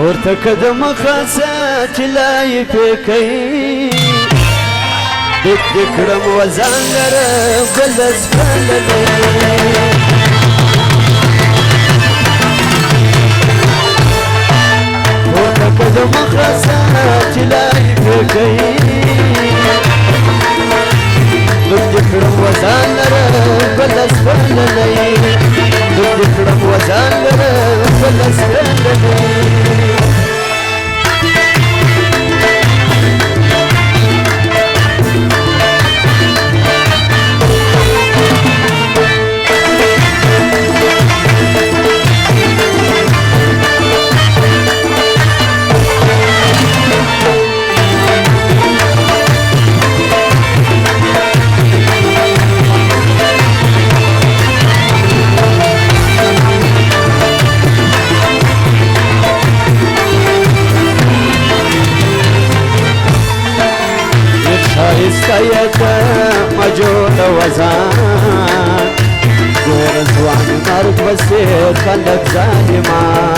پورته که د مخه چې لای پیکوي دک دې کړم وزان لره ګل سپللی پورته که د مخه چې لای پیکوي دک دې کړم وزان لره ګل سپللی دک دې کړم وزان لره ګل سپللی شایسته مجود وزان گور زوان مرد بسیر خلق ظالمان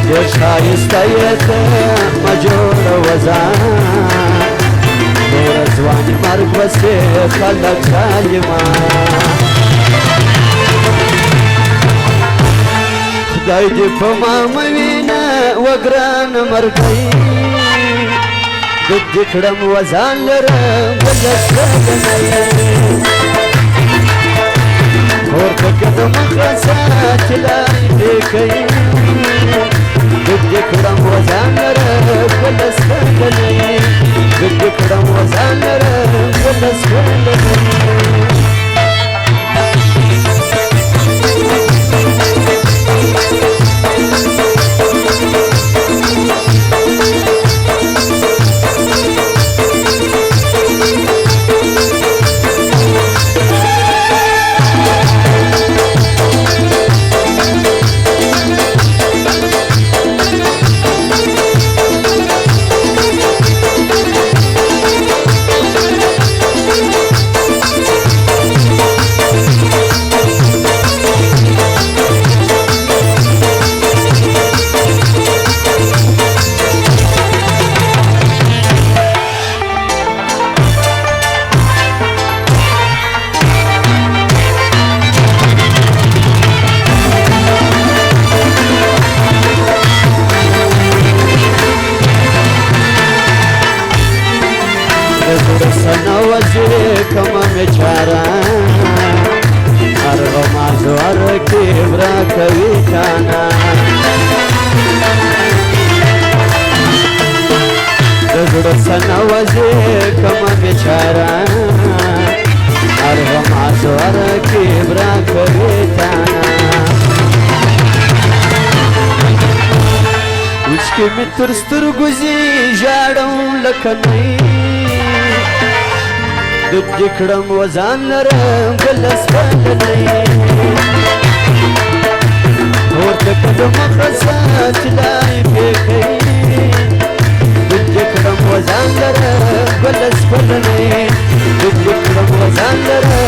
دیر شایسته مجود وزان گور زوان مرد بسیر خلق ظالمان خدای دې په ما موینه وګران مرګی دک دې کړم وزان لره ګل سپللی پورته که د مخه چې لای پیکوي دک دې کړم وزان لره ګل سپللی دک دې کړم وزان لره ګل سپللی کما میچارا ارغماز ورکی برا کوي کانا دزړه سنوځي کما میچارا ارغماز ورکی برا کوي کانا اوس کې می تر سترګو زی ژاړم لکه دک دې کړم وزان لره ګل سپللی پورته که د مخه چې لای پیکوي دک دې کړم وزان لره ګل سپللی دک دې کړم وزان لره